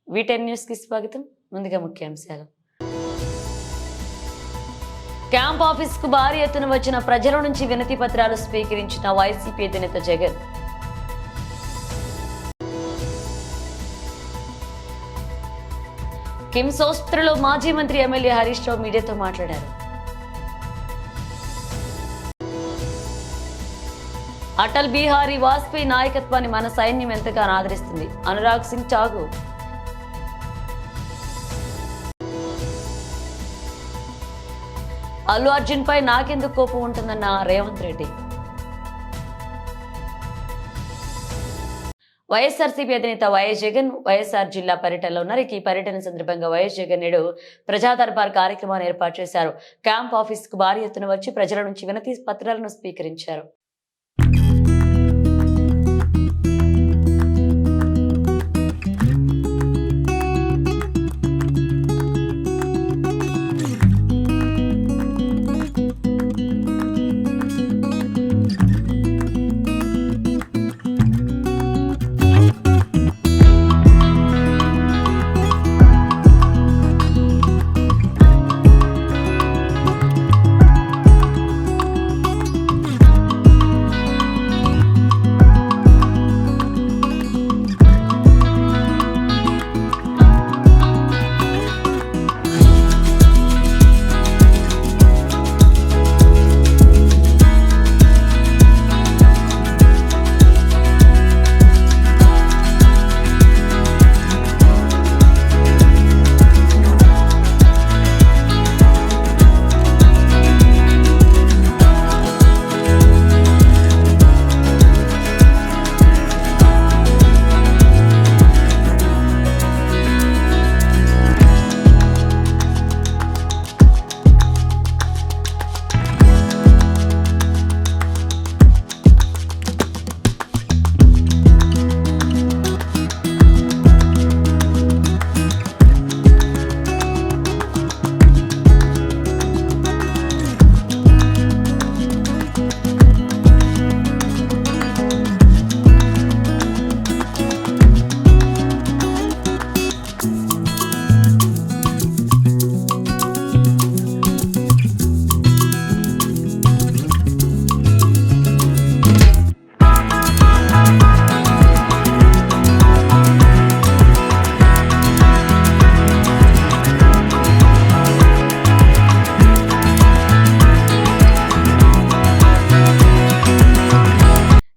V10 న్యూస్కి స్వాగతం. ముందుగా ముఖ్యాంశాలు. క్యాంప్ ఆఫీస్కు భారీ ఎత్తున వచ్చిన ప్రజల నుంచి వినతి పత్రాలు స్వీకరించిన వైసీపీ అధినేత జగన్. కిమ్స్ ఆసుపత్రిలో మాజీ మంత్రి ఎమ్మెల్యే హరీష్ రావు మీడియాతో మాట్లాడారు. అటల్ బిహారీ వాజ్పేయి నాయకత్వాన్ని మన సైన్యం ఎంతగానో ఆదరిస్తుంది. అనురాగ్ సింగ్ ఠాగూర్. అల్లు అర్జున్ పై నాకెందుకు కోపం ఉంటుందన్న రేవంత్ రెడ్డి. వైఎస్ఆర్సీపీ అధినేత వైఎస్ జగన్ వైఎస్ఆర్ జిల్లా పర్యటనలో ఉన్నారు. ఈ పర్యటన సందర్భంగా వైఎస్ జగన్ నేడు ప్రజా దర్బార్ కార్యక్రమాన్ని ఏర్పాటు చేశారు. క్యాంప్ ఆఫీస్ కు భారీ ఎత్తున వచ్చి ప్రజల నుంచి వినతి పత్రాలను స్వీకరించారు.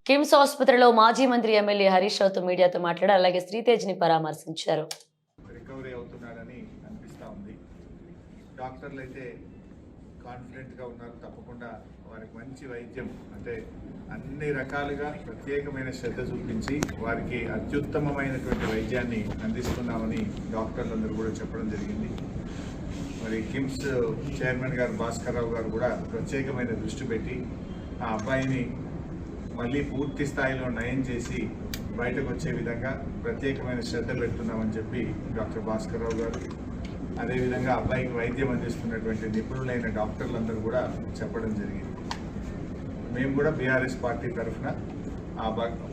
కిమ్స్ ఆసుపత్రిలో మాజీ మంత్రి ఎమ్మెల్యే హరీష్ రావుతో మీడియాతో మాట్లాడారు. అలాగే శ్రీతేజ్ ని పరామర్శించారు. రికవరీ అవుతున్నాడని అనిపిస్తూ ఉంది. డాక్టర్లు అయితే కాన్ఫిడెంట్గా ఉన్నారు. తప్పకుండా వారికి మంచి వైద్యం అంటే అన్ని రకాలుగా ప్రత్యేకమైన శ్రద్ధ చూపించి వారికి అత్యుత్తమమైనటువంటి వైద్యాన్ని అందిస్తున్నామని డాక్టర్లందరూ కూడా చెప్పడం జరిగింది. మరి కిమ్స్ చైర్మన్ గారు భాస్కర్ రావు గారు కూడా ప్రత్యేకమైన దృష్టి పెట్టి ఆ అబ్బాయిని మళ్ళీ పూర్తి స్థాయిలో నయం చేసి బయటకు వచ్చే విధంగా ప్రత్యేకమైన శ్రద్ధ పెడుతున్నామని చెప్పి డాక్టర్ భాస్కర్ రావు గారు, అదేవిధంగా అబ్బాయికి వైద్యం అందిస్తున్నటువంటి నిపుణులైన డాక్టర్లందరూ కూడా చెప్పడం జరిగింది. మేము కూడా బీఆర్ఎస్ పార్టీ తరఫున ఆ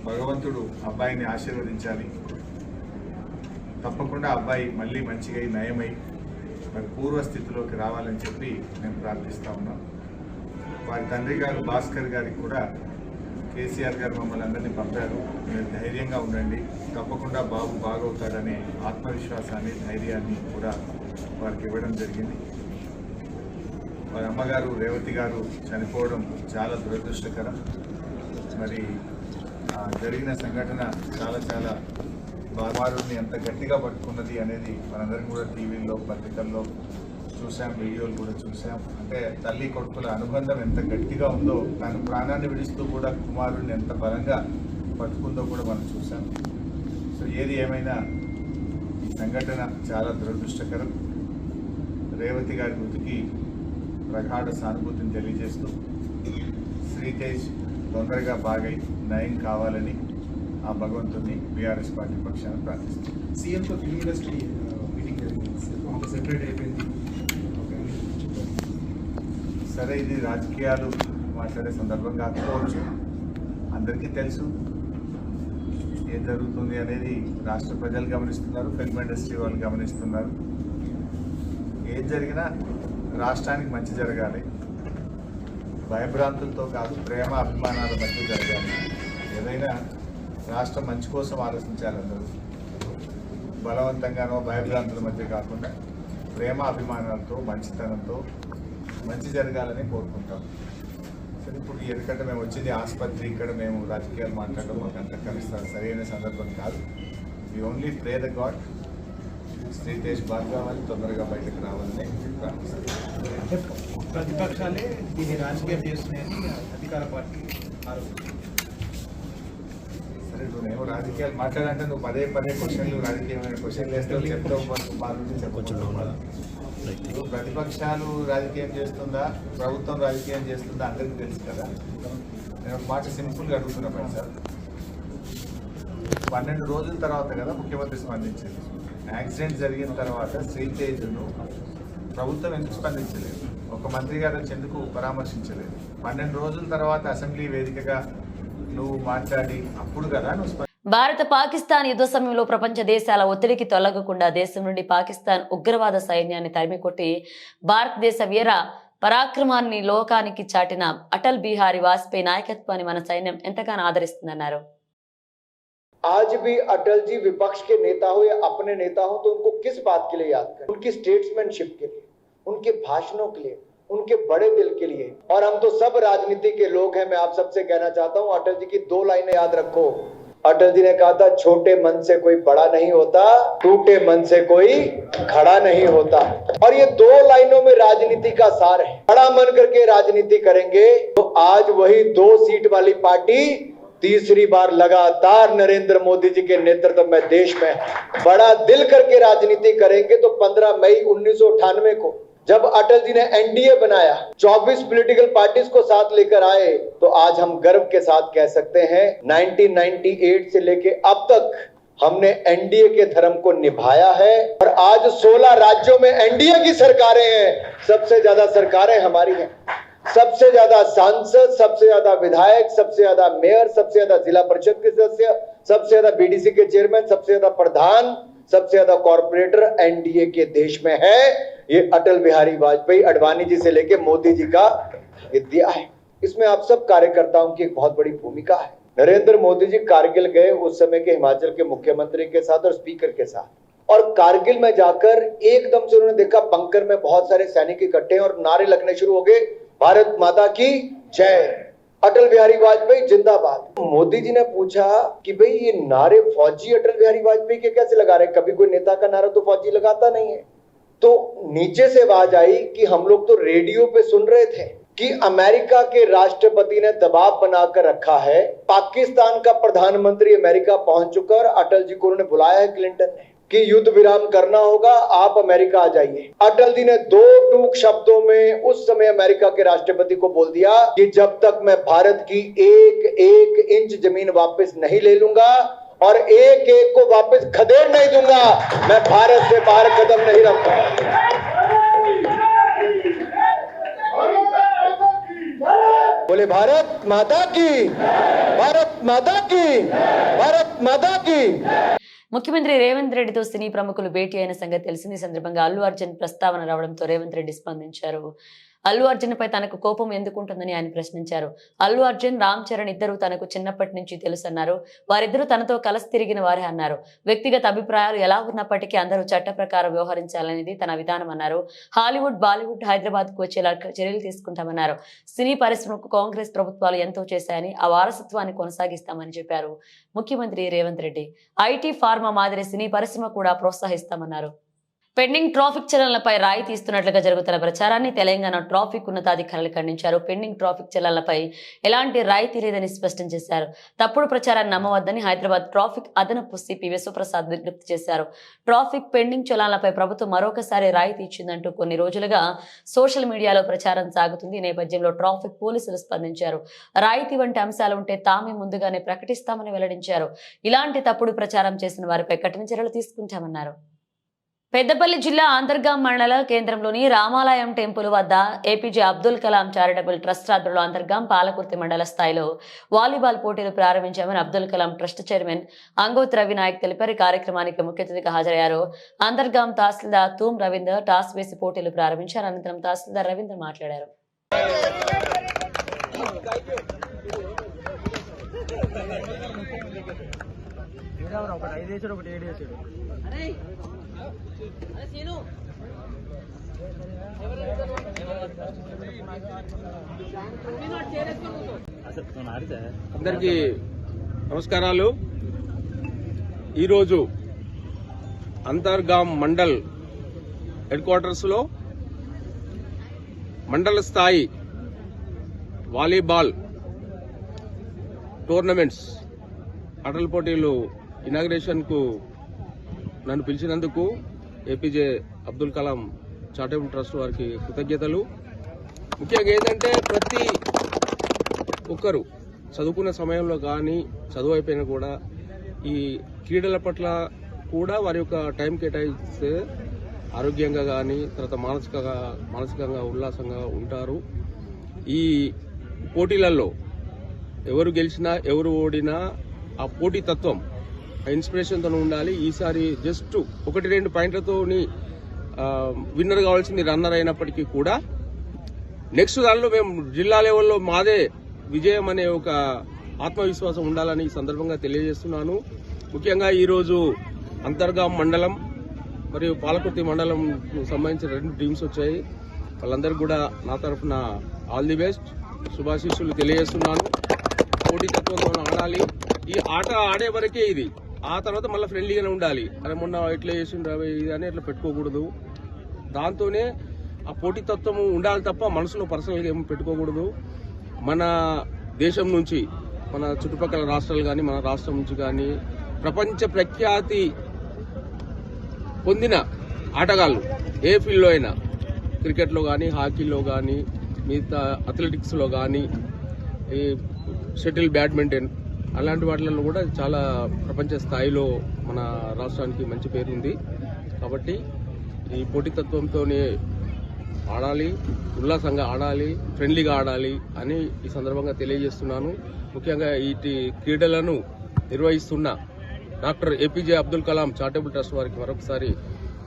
భగవంతుడు అబ్బాయిని ఆశీర్వదించాలి, తప్పకుండా అబ్బాయి మళ్ళీ మంచిగా నయమై మరి పూర్వస్థితిలోకి రావాలని చెప్పి మేము ప్రార్థిస్తూ ఉన్నాం. వారి తండ్రి గారు భాస్కర్ గారికి కూడా కేసీఆర్ గారు మమ్మల్ని అందరినీ పంపారు, మీరు ధైర్యంగా ఉండండి, తప్పకుండా బాబు బాగవుతాడనే ఆత్మవిశ్వాసాన్ని ధైర్యాన్ని కూడా వారికి ఇవ్వడం జరిగింది. వారి అమ్మగారు రేవతి గారు చనిపోవడం చాలా దురదృష్టకరం. మరి జరిగిన సంఘటన చాలా కుమారుడిని ఎంత గట్టిగా పట్టుకున్నది అనేది మనందరం కూడా టీవీల్లో పత్రికల్లో చూసాం, వీడియోలు కూడా చూసాం. అంటే తల్లి కొడుకుల అనుబంధం ఎంత గట్టిగా ఉందో, తను ప్రాణాన్ని విడిస్తూ కూడా కుమారుడిని ఎంత బలంగా పట్టుకుందో కూడా మనం చూసాం. సో ఏది ఏమైనా ఈ సంఘటన చాలా దురదృష్టకరం. రేవతి గారి మృతికి ప్రగాఢ సానుభూతిని తెలియజేస్తూ శ్రీతేజ్ తొందరగా బాగై నయం కావాలని ఆ భగవంతుని బీఆర్ఎస్ పార్టీ పక్షాన ప్రార్థిస్తుంది. సీఎంతో ఫిల్మ్ ఇండస్ట్రీ మీటింగ్ జరిగింది, సెపరేట్ అయిపోయింది. సరే, ఇది రాజకీయాలు మాట్లాడే సందర్భం కాకపోవచ్చు. అందరికీ తెలుసు ఏం జరుగుతుంది అనేది రాష్ట్ర ప్రజలు గమనిస్తున్నారు, ఫిల్మ్ ఇండస్ట్రీ వాళ్ళు గమనిస్తున్నారు. ఏం జరిగినా రాష్ట్రానికి మంచి జరగాలి, భయభ్రాంతులతో కాదు, ప్రేమ అభిమానాల మధ్య జరగాలి. ఏదైనా రాష్ట్రం మంచి కోసం ఆలోచించాలి అందరూ. బలవంతంగానో భయభ్రాంతుల మధ్య కాకుండా ప్రేమ అభిమానాలతో, మంచితనంతో మంచి జరగాలని కోరుకుంటాం. సరే, ఇప్పుడు ఎందుకంటే మేము వచ్చింది ఆసుపత్రి, ఇక్కడ మేము రాజకీయాలు మాట్లాడడం మాకు అంత కలుస్తారు సరైన సందర్భం కాదు. We only pray the God Sritesh బాగా కావాలి, తొందరగా బయటకు రావాలని ప్రార్థిస్తాం. అంటే ప్రతిపక్షాలే దీన్ని రాజకీయం చేస్తున్నాయని అధికార పార్టీ ఆరోపణ. సరే, నువ్వు రాజకీయాలు మాట్లాడంటే నువ్వు పదే క్వశ్చన్లు, రాజకీయమైన క్వశ్చన్లు వేస్తావు, చెప్తావు, చెప్పకుండా. నువ్వు ప్రతిపక్షాలు రాజకీయం చేస్తుందా, ప్రభుత్వం రాజకీయం చేస్తుందా అందరికీ తెలుసు కదా. నేను ఒక మాట సింపుల్గా అడుగుతున్నా సార్, 12 రోజుల తర్వాత కదా ముఖ్యమంత్రి స్పందించింది. యాక్సిడెంట్ జరిగిన తర్వాత శ్రీతేజ్ను ప్రభుత్వం ఎందుకు స్పందించలేదు? ఒక మంత్రి గారు వచ్చి ఎందుకు పరామర్శించలేదు? 12 రోజుల తర్వాత అసెంబ్లీ వేదికగా నువ్వు మాట్లాడి అప్పుడు కదా నువ్వు భారత పాకిస్తాన్ యుద్ధ సమయంలో ప్రపంచ దేశాల ఒత్తిడికి తొలగకుండా దేశం నుండి పాకిస్తాన్ ఉగ్రవాద సైన్యాన్ని తరిమికొట్టి భారతదేశ వీర పరాక్రమాన్ని లోకానికి చాటిన అటల్ బిహారీ వాజ్పేయి నాయకత్వాన్ని మన సైన్యం ఎంతగానో ఆదరిస్తుందన్నారు. आज भी अटल जी विपक्ष के नेता हो या अपने नेता हो तो उनको किस बात के लिए याद करें? उनकी स्टेट्समैनशिप के लिए, उनके भाषणों के लिए, उनके बड़े दिल के लिए. और हम तो सब राजनीति के लोग हैं. मैं आप सबसे कहना चाहता हूं, अटल जी की 2 लाइनें याद रखो. अटल जी ने कहा था, छोटे मन से कोई बड़ा नहीं होता, टूटे मन से कोई खड़ा नहीं होता. और ये 2 लाइनों में राजनीति का सार है. बड़ा मन करके राजनीति करेंगे तो आज वही 2 सीट वाली पार्टी तीसरी बार लगातार नरेंद्र मोदी जी के नेतृत्व में देश में बड़ा दिल करके राजनीति करेंगे. तो 15 मई 1998 को जब अटल जी ने एनडीए बनाया, 24 पॉलिटिकल पार्टीज को साथ लेकर आए, तो आज हम गर्व के साथ कह सकते हैं 1998 से लेके अब तक हमने एनडीए के धर्म को निभाया है. और आज 16 राज्यों में एनडीए की सरकारें हैं. सबसे ज्यादा सरकारें हमारी हैं. सबसे ज्यादा सांसद, सबसे ज्यादा विधायक, सबसे ज्यादा मेयर, सबसे ज्यादा जिला परिषद के सदस्य, सबसे ज्यादा बीडीसी के चेयरमैन, सबसे ज्यादा प्रधान, सबसे ज्यादा कॉर्पोरेटर एनडीए के देश में है. ये अटल बिहारी वाजपेयी, अडवाणी जी से लेके मोदी जी का विद्या है. इसमें आप सब कार्यकर्ताओं की एक बहुत बड़ी भूमिका है. नरेंद्र मोदी जी कारगिल गए उस समय के हिमाचल के मुख्यमंत्री के साथ और स्पीकर के साथ. और कारगिल में जाकर एकदम से उन्होंने देखा बंकर में बहुत सारे सैनिक इकट्ठे हैं और नारे लगने शुरू हो गए, भारत माता की जय, अटल बिहारी वाजपेयी जिंदाबाद. मोदी जी ने पूछा कि भाई ये नारे फौजी अटल बिहारी वाजपेयी के कैसे लगा रहे? कभी कोई नेता का नारा तो फौजी लगाता नहीं है. तो नीचे से आवाज आई कि हम लोग तो रेडियो पे सुन रहे थे कि अमेरिका के राष्ट्रपति ने दबाव बनाकर रखा है, पाकिस्तान का प्रधानमंत्री अमेरिका पहुंच चुका और अटल जी को उन्होंने बुलाया है क्लिंटन ने कि युद्ध विराम करना होगा, आप अमेरिका आ जाइए. अटल जी ने 2 टूक शब्दों में उस समय अमेरिका के राष्ट्रपति को बोल दिया कि जब तक मैं भारत की एक इंच जमीन वापस नहीं ले लूंगा और एक को वापस खदेड़ नहीं दूंगा, मैं भारत से बाहर कदम नहीं रखूंगा. बोले भारत माता की, भारत माता की, भारत माता की. ముఖ్యమంత్రి రేవంత్ రెడ్డితో సినీ ప్రముఖులు భేటీ అయిన సంగతి తెలిసింది. ఈ సందర్భంగా అల్లు అర్జున్ ప్రస్తావన రావడంతో రేవంత్ రెడ్డి స్పందించారు. అల్లు అర్జున్ పై తనకు కోపం ఎందుకుంటుందని ఆయన ప్రశ్నించారు. అల్లు అర్జున్, రామ్ చరణ్ ఇద్దరు తనకు చిన్నప్పటి నుంచి తెలుసు అన్నారు. వారిద్దరూ తనతో కలిసి తిరిగిన వారే అన్నారు. వ్యక్తిగత అభిప్రాయాలు ఎలా ఉన్నప్పటికీ అందరూ చట్ట ప్రకారం వ్యవహరించాలనేది తన విధానం అన్నారు. హాలీవుడ్, బాలీవుడ్ హైదరాబాద్ కు వచ్చేలా చర్యలు తీసుకుంటామన్నారు. సినీ పరిశ్రమకు కాంగ్రెస్ ప్రభుత్వాలు ఎంతో చేశాయని, ఆ వారసత్వాన్ని కొనసాగిస్తామని చెప్పారు ముఖ్యమంత్రి రేవంత్ రెడ్డి. ఐటీ, ఫార్మా మాదిరి సినీ పరిశ్రమ కూడా ప్రోత్సహిస్తామన్నారు. పెండింగ్ ట్రాఫిక్ చలనలపై రాయితీ ఇస్తున్నట్లుగా జరుగుతున్న ప్రచారాన్ని తెలంగాణ ట్రాఫిక్ ఉన్నతాధికారులు ఖండించారు. పెండింగ్ ట్రాఫిక్ చలనలపై ఎలాంటి రాయితీ లేదని స్పష్టం చేశారు. తప్పుడు ప్రచారాన్ని నమ్మవద్దని హైదరాబాద్ ట్రాఫిక్ అదనపు సిపి విశ్వప్రసాద్ విజ్ఞప్తి చేశారు. ట్రాఫిక్ పెండింగ్ చలనలపై ప్రభుత్వం మరొకసారి రాయితీ ఇచ్చిందంటూ కొన్ని రోజులుగా సోషల్ మీడియాలో ప్రచారం సాగుతుంది. ఈ నేపథ్యంలో ట్రాఫిక్ పోలీసులు స్పందించారు. రాయితీ వంటి అంశాలు ఉంటే తామే ముందుగానే ప్రకటిస్తామని వెల్లడించారు. ఇలాంటి తప్పుడు ప్రచారం చేసిన వారిపై కఠిన చర్యలు తీసుకుంటామన్నారు. పెద్దపల్లి జిల్లా అంతర్గాం మండల కేంద్రంలోని రామాలయం టెంపుల్ వద్ద APJ Abdul Kalam charitable trust ఆధ్వర్యంలో అంతర్గాం పాలకుర్తి మండల స్థాయిలో వాలీబాల్ పోటీలు ప్రారంభించామని అబ్దుల్ కలాం ట్రస్ట్ చైర్మన్ అంగోత్ రవి నాయక్ తెలిపారు. కార్యక్రమానికి ముఖ్య అతిథిగా హాజరయ్యారు. అంతర్గాం తహసీల్దార్ తూమ్ రవీందర్ టాస్ వేసి పోటీలు ప్రారంభించారు. అనంతరం తహసీల్దార్ రవీందర్ మాట్లాడారు. అందరికీ నమస్కారాలు. ఈరోజు అంతర్గాం మండల్ హెడ్ క్వార్టర్స్ లో మండల స్థాయి వాలీబాల్ టోర్నమెంట్స్ ఆటల పోటీలు ఇనాగ్రేషన్ కు నన్ను పిలిచినందుకు APJ Abdul Kalam charitable trust వారికి కృతజ్ఞతలు. ముఖ్యంగా ఏంటంటే ప్రతి ఒక్కరు చదువుకున్న సమయంలో కానీ చదువు అయిపోయినా కూడా ఈ క్రీడల పట్ల కూడా వారి యొక్క టైం కేటాయిస్తే ఆరోగ్యంగా కానీ తర్వాత మానసికంగా ఉల్లాసంగా ఉంటారు. ఈ పోటీలలో ఎవరు గెలిచినా ఎవరు ఓడినా ఆ పోటీ తత్వం ఇన్స్పిరేషన్తో ఉండాలి. ఈసారి జస్ట్ 1-2 పాయింట్లతో విన్నర్ కావాల్సింది రన్నర్ అయినప్పటికీ కూడా నెక్స్ట్ దానిలో మేము జిల్లా లెవెల్లో మాదే విజయం అనే ఒక ఆత్మవిశ్వాసం ఉండాలని ఈ సందర్భంగా తెలియజేస్తున్నాను. ముఖ్యంగా ఈరోజు అంతర్గాం మండలం మరియు పాలకుర్తి మండలం సంబంధించిన 2 టీమ్స్ వచ్చాయి. వాళ్ళందరికీ కూడా నా తరఫున ఆల్ ది బెస్ట్ శుభాశీస్సులు తెలియజేస్తున్నాను. పోటీతత్వంతో ఆడాలి. ఈ ఆట ఆడే వరకే ఇది. ఆ తర్వాత మళ్ళీ ఫ్రెండ్లీగానే ఉండాలి. అరే మొన్న ఎట్లా చేసిండ్రు ఇది అని ఎట్లా పెట్టుకోకూడదు. దాంతోనే ఆ పోటీతత్వం ఉండాలి తప్ప మనసులో పర్సనల్గా ఏమి పెట్టుకోకూడదు. మన దేశం నుంచి మన చుట్టుపక్కల రాష్ట్రాలు కానీ మన రాష్ట్రం నుంచి కానీ ప్రపంచ ప్రఖ్యాతి పొందిన ఆటగాళ్ళు ఏ ఫీల్డ్లో అయినా క్రికెట్లో కానీ హాకీలో కానీ మిగతా అథ్లెటిక్స్లో కానీ ఈ షటిల్ బ్యాడ్మింటన్ అలాంటి వాటిల్లో కూడా చాలా ప్రపంచ స్థాయిలో మన రాష్ట్రానికి మంచి పేరుంది. కాబట్టి ఈ పోటీతత్వంతోనే ఆడాలి, ఉల్లాసంగా ఆడాలి, ఫ్రెండ్లీగా ఆడాలి అని ఈ సందర్భంగా తెలియజేస్తున్నాను. ముఖ్యంగా ఈ క్రీడలను నిర్వహిస్తున్న doctor APJ Abdul Kalam charitable trust వారికి మరొకసారి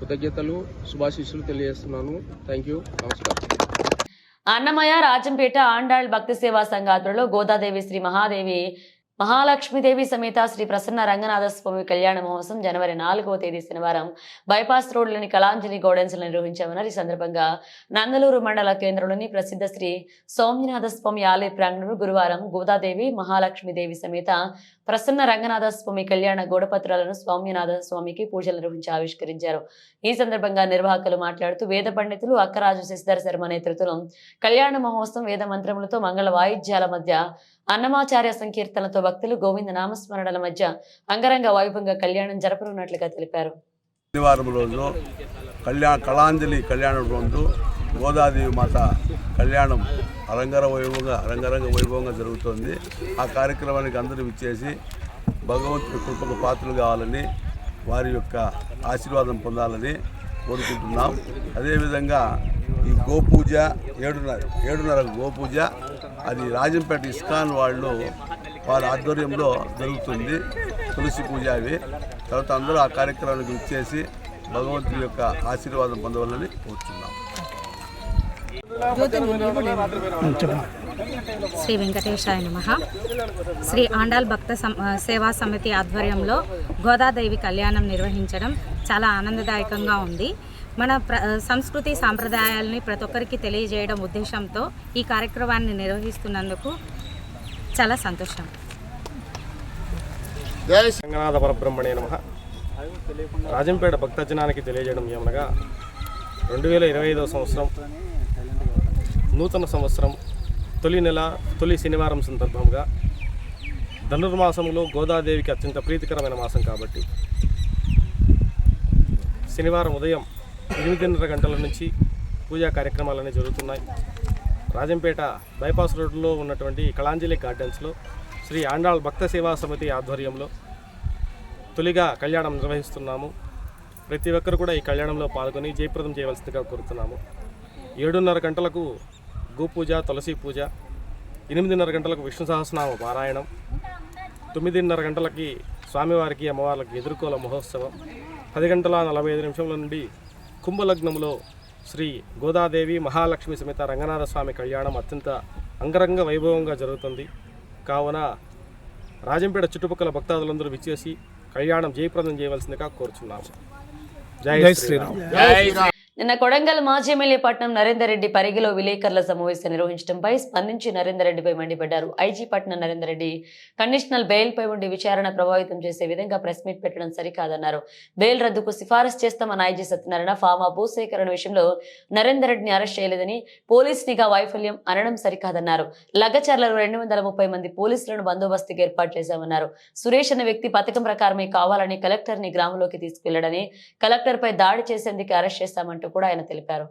కృతజ్ఞతలు శుభాశీస్సులు తెలియజేస్తున్నాను. Thank you. నమస్కారం. అన్నమయ్య రాజంపేట ఆండాళ్ భక్తి సేవా సంఘ ఆధ్వర్యంలో గోదాదేవి శ్రీ మహాలక్ష్మీదేవి సమేత శ్రీ ప్రసన్న రంగనాథ స్వామి కళ్యాణ మహోత్సవం జనవరి 4వ తేదీ శనివారం బైపాస్ రోడ్లోని కళాంజలి గౌడెన్స్ లో నిర్వహించామన్నారు. ఈ సందర్భంగా నందలూరు మండల కేంద్రంలోని ప్రసిద్ధ శ్రీ సౌమ్యనాథ స్వామి ఆలయ ప్రాంగణంలో గురువారం గోదాదేవి మహాలక్ష్మీదేవి సమేత ప్రసన్న రంగనాథ స్వామి కళ్యాణ గోడపత్రాలను సౌమ్యనాథ స్వామికి పూజలు నిర్వహించి ఆవిష్కరించారు. ఈ సందర్భంగా నిర్వాహకులు మాట్లాడుతూ వేద పండితులు అక్కరాజు శశిధర శర్మ నేతృత్వంలో కళ్యాణ మహోత్సవం వేద మంత్రములతో మంగళ వాయిద్యాల మధ్య అన్నమాచార్య సంకీర్తనలతో భక్తులు గోవింద నామస్మరణల మధ్య అంగరంగ వైభవంగా కళ్యాణం జరపనున్నట్లుగా తెలిపారు. శనివారం రోజు కళాంజలి కళ్యాణం రోజు గోదాదేవి మాత కళ్యాణం రంగరంగ వైభవంగా జరుగుతోంది. ఆ కార్యక్రమానికి అందరూ విచ్చేసి భగవంతుడి కృపకు పాత్రలు కావాలని వారి యొక్క ఆశీర్వాదం పొందాలని కోరుకుంటున్నాం. అదేవిధంగా ఈ గోపూజ 7:30 గోపూజ అది రాజంపేట ఇస్కాన్ వారి ఆధ్వర్యంలో జరుగుతుంది. తులసి పూజ అవి తర్వాత అందరూ ఆ కార్యక్రమానికి విచ్చేసి భగవంతుడి యొక్క ఆశీర్వాదం పొందవాలని కోరుతున్నాం. శ్రీ వెంకటేశాయ నమః. శ్రీ ఆండాళ్ భక్త సేవా సమితి ఆధ్వర్యంలో గోదాదేవి కళ్యాణం నిర్వహించడం చాలా ఆనందదాయకంగా ఉంది. మన సంస్కృతి సాంప్రదాయాలని ప్రతి ఒక్కరికి తెలియజేయడం ఉద్దేశంతో ఈ కార్యక్రమాన్ని నిర్వహిస్తున్నందుకు చాలా సంతోషం. రంగనాథ పరబ్రహ్మణే నమః. రాజంపేట భక్తజనానికి తెలియజేయడం ఏమనగా 2025వ సంవత్సరం నూతన సంవత్సరం తొలి నెల తొలి శనివారం సందర్భంగా ధనుర్మాసంలో గోదాదేవికి అత్యంత ప్రీతికరమైన మాసం కాబట్టి శనివారం ఉదయం 8:30 గంటల నుంచి పూజా కార్యక్రమాలన్నీ జరుగుతున్నాయి. రాజంపేట బైపాస్ రోడ్లో ఉన్నటువంటి కళాంజలి గార్డెన్స్లో శ్రీ ఆండాళ్ భక్త సేవా సమితి ఆధ్వర్యంలో తొలిగా కళ్యాణం నిర్వహిస్తున్నాము. ప్రతి ఒక్కరు కూడా ఈ కళ్యాణంలో పాల్గొని జయప్రదం చేయవలసిందిగా కోరుతున్నాము. 7:30 గంటలకు గోపూజ, తులసి పూజ, 8:30 గంటలకు విష్ణు సహస్రనామ పారాయణం, 9:30 గంటలకి స్వామివారికి అమ్మవార్లకి ఎదుర్కోల మహోత్సవం, 10:45 నుండి కుంభలగ్నంలో శ్రీ గోదాదేవి మహాలక్ష్మి సమేత రంగనాథ స్వామి కళ్యాణం అత్యంత అంగరంగ వైభవంగా జరుగుతుంది. కావున రాజంపేట చుట్టుపక్కల భక్తాదులందరూ విచ్చేసి కళ్యాణం జయప్రదం చేయవలసిందిగా కోరుచున్నాము. జై శ్రీరామ్. నిన్న కొడంగల్ మాజీ ఎమ్మెల్యే పట్నం నరేందర్ రెడ్డి పరిగిలో విలేకరుల సమావేశం నిర్వహించడంపై స్పందించి నరేందర్ రెడ్డిపై మండిపడ్డారు. ఐజీ పట్నం నరేందర్ రెడ్డి కండిషనల్ బెయిల్పై ఉండి విచారణ ప్రభావితం చేసే విధంగా ప్రెస్ మీట్ పెట్టడం సరికాదన్నారు. బెయిల్ రద్దుకు సిఫారసు చేస్తామన్న ఐజీ సత్యనారాయణ ఫామా భూసేకరణ విషయంలో నరేందర్ రెడ్డిని అరెస్ట్ చేయలేదని పోలీస్ నిఘా వైఫల్యం అనడం సరికాదన్నారు. లగచర్లలో 230 మంది పోలీసులను బందోబస్తుకి ఏర్పాటు చేశామన్నారు. సురేష్ అనే వ్యక్తి పథకం ప్రకారమే కావాలని కలెక్టర్ ని గ్రామంలోకి తీసుకెళ్లడని, కలెక్టర్ పై దాడి చేసేందుకు అరెస్ట్ చేస్తామంటూ కూడా ఆయన తెలిపారు.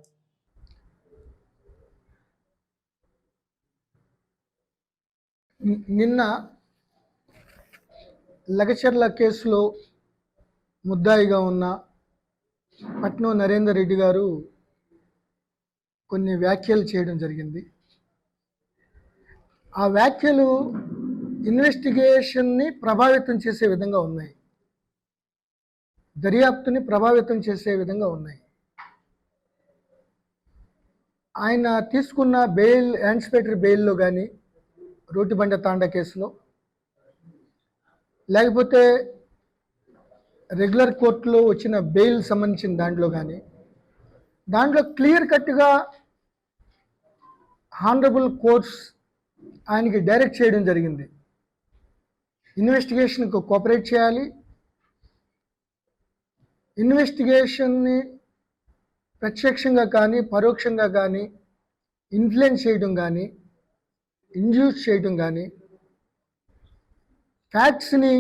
నిన్న లగచర్ల కేసులో ముద్దాయిగా ఉన్న పట్నం నరేందర్ రెడ్డి గారు కొన్ని వ్యాఖ్యలు చేయడం జరిగింది. ఆ వ్యాఖ్యలు ఇన్వెస్టిగేషన్ని ప్రభావితం చేసే విధంగా ఉన్నాయి, దర్యాప్తుని ప్రభావితం చేసే విధంగా ఉన్నాయి. ఆయన తీసుకున్న బెయిల్, యాంటిసిపేటరీ బెయిల్లో కానీ, రోటిబండ తాండా కేసులో, లేకపోతే రెగ్యులర్ కోర్టులో వచ్చిన బెయిల్ సంబంధించిన దాంట్లో కానీ, దాంట్లో క్లియర్ కట్గా హానరబుల్ కోర్ట్స్ ఆయనకి డైరెక్ట్ చేయడం జరిగింది. ఇన్వెస్టిగేషన్కు కోఆపరేట్ చేయాలి, ఇన్వెస్టిగేషన్ని ప్రత్యక్షంగా కానీ పరోక్షంగా కానీ ఇన్ఫ్లుయెన్స్ చేయడం కానీ ఇండ్యూస్ చేయడం కానీ, ఫ్యాక్ట్స్ని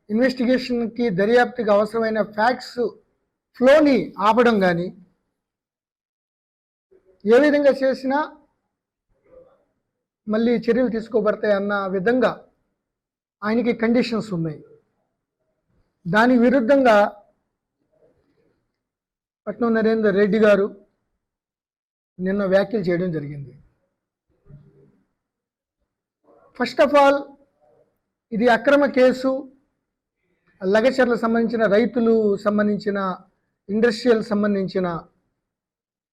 ఇన్వెస్టిగేషన్కి దర్యాప్తుకి అవసరమైన ఫ్యాక్ట్స్ ఫ్లోని ఆపడం కానీ, ఏ విధంగా చేసినా మళ్ళీ చర్యలు తీసుకోబడతాయి అన్న విధంగా ఆయనకి కండిషన్స్ ఉన్నాయి. దానికి విరుద్ధంగా పట్నం నరేందర్ రెడ్డి గారు నిన్న వ్యాఖ్యలు చేయడం జరిగింది. ఫస్ట్ ఆఫ్ ఆల్, ఇది అక్రమ కేసు. లగచర్లకు సంబంధించిన రైతులు సంబంధించిన ఇండస్ట్రియల్ సంబంధించిన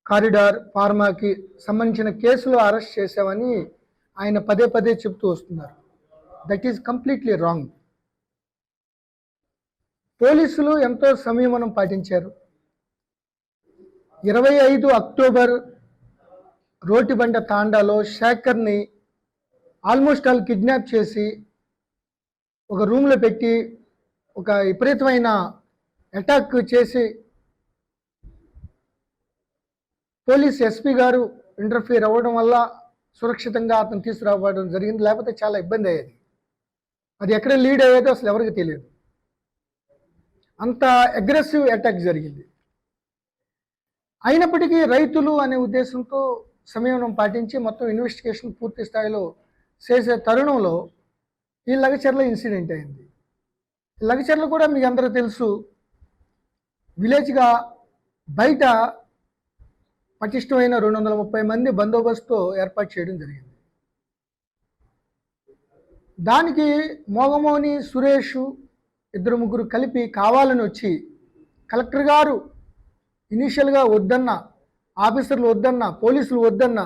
కారిడార్ ఫార్మాకి సంబంధించిన కేసులో అరెస్ట్ చేశామని ఆయన పదే పదే చెప్తూ వస్తున్నారు. That is completely wrong. పోలీసులు ఎంతో సంయమనం పాటించారు. 25 అక్టోబర్ రోటిబండ తాండాలో శేఖర్ని ఆల్మోస్ట్ ఆల్ కిడ్నాప్ చేసి ఒక రూమ్లో పెట్టి ఒక విపరీతమైన అటాక్ చేసి పోలీస్ ఎస్పీ గారు ఇంటర్ఫియర్ అవ్వడం వల్ల సురక్షితంగా అతను తీసుకురావడం జరిగింది. లేకపోతే చాలా ఇబ్బంది అయ్యేది. అది ఎక్కడ లీడ్ అయ్యేదో అసలు ఎవరికి తెలియదు. అంత అగ్రెసివ్ అటాక్ జరిగింది. అయినప్పటికీ రైతులు అనే ఉద్దేశంతో సంయమనం పాటించి మొత్తం ఇన్వెస్టిగేషన్ పూర్తి స్థాయిలో చేసే తరుణంలో ఈ లగచర్ల ఇన్సిడెంట్ అయింది. లగచర్ల కూడా మీకు అందరూ తెలుసు, విలేజ్గా బయట పటిష్టమైన 230 మంది బందోబస్తుతో ఏర్పాటు చేయడం జరిగింది. దానికి మోగమోని, సురేష్, 2-3 కలిపి కావాలని వచ్చి కలెక్టర్ గారు ఇనీషియల్గా వద్దన్న, ఆఫీసర్లు వద్దన్న, పోలీసులు వద్దన్న,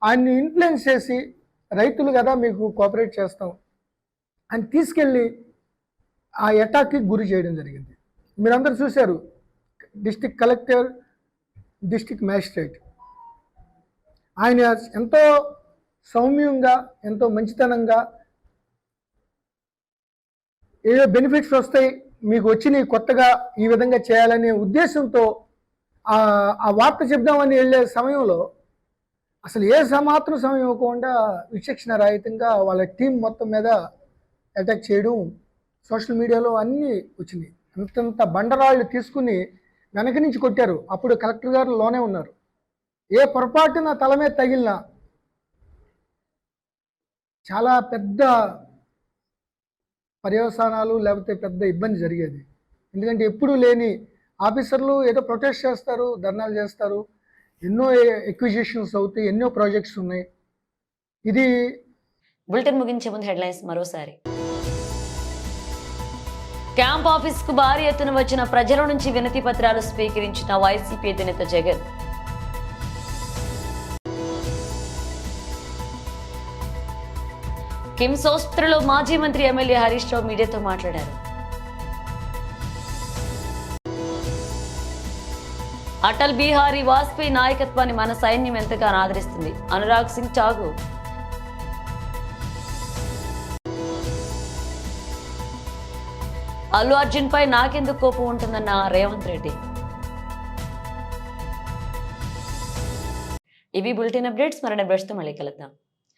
ఆయన్ని ఇన్ఫ్లుయెన్స్ చేసి రైతులు కదా మీకు కోఆపరేట్ చేస్తాం అని తీసుకెళ్ళి ఆ అటాక్కి గురి చేయడం జరిగింది. మీరందరూ చూశారు. డిస్ట్రిక్ట్ కలెక్టర్, డిస్ట్రిక్ట్ మ్యాజిస్ట్రేట్ ఆయన ఎంతో సౌమ్యంగా, ఎంతో మంచితనంగా, ఏదో బెనిఫిట్స్ వస్తాయి మీకు వచ్చినాయి కొత్తగా ఈ విధంగా చేయాలనే ఉద్దేశంతో ఆ వార్త చెప్దామని వెళ్ళే సమయంలో అసలు ఏ మాత్రం సమయం ఇవ్వకుండా విచక్షణ రహితంగా వాళ్ళ టీం మొత్తం మీద అటాక్ చేయడం సోషల్ మీడియాలో అన్నీ వచ్చినాయి. అంతంత బండరాళ్ళు తీసుకుని వెనక నుంచి కొట్టారు. అప్పుడు కలెక్టర్ గారు లోనే ఉన్నారు. ఏ పొరపాటున తల మీద తగిలినా చాలా పెద్ద పర్యవసానాలు లేకపోతే పెద్ద ఇబ్బంది జరిగేది. ఎందుకంటే ఎప్పుడూ లేని ఆఫీసర్లు ఏదో ప్రొటెస్ట్ చేస్తారు, ధర్నాలు చేస్తారు, ఎన్నో ఎక్విజిషన్స్ అవుతాయి, ఎన్నో ప్రాజెక్ట్స్ ఉన్నాయి. ఇది బులెటిన్ ముగించే ముందు హెడ్లైన్స్ మరోసారి. క్యాంప్ ఆఫీస్ కు భారీ ఎత్తున వచ్చిన ప్రజల నుంచి వినతి పత్రాలు స్వీకరించిన వైసీపీ అధినేత జగన్. కిమ్స్ ఆసుపత్రిలో మాజీ మంత్రి ఎమ్మెల్యే హరీష్ రావు మీడియాతో మాట్లాడారు. అటల్ బిహారీ వాజ్పేయి నాయకత్వాన్ని మన సైన్యం ఎంతగానో ఆదరిస్తుంది. అనురాగ్ సింగ్ ఠాగూర్. అల్లు అర్జున్ పై నాకెందుకు కోపం ఉంటుందన్న రేవంత్ రెడ్డి. ఇవి బులెటిన్ అప్డేట్స్. మరణ బ్రష్తో మళ్ళీ కలుద్దాం.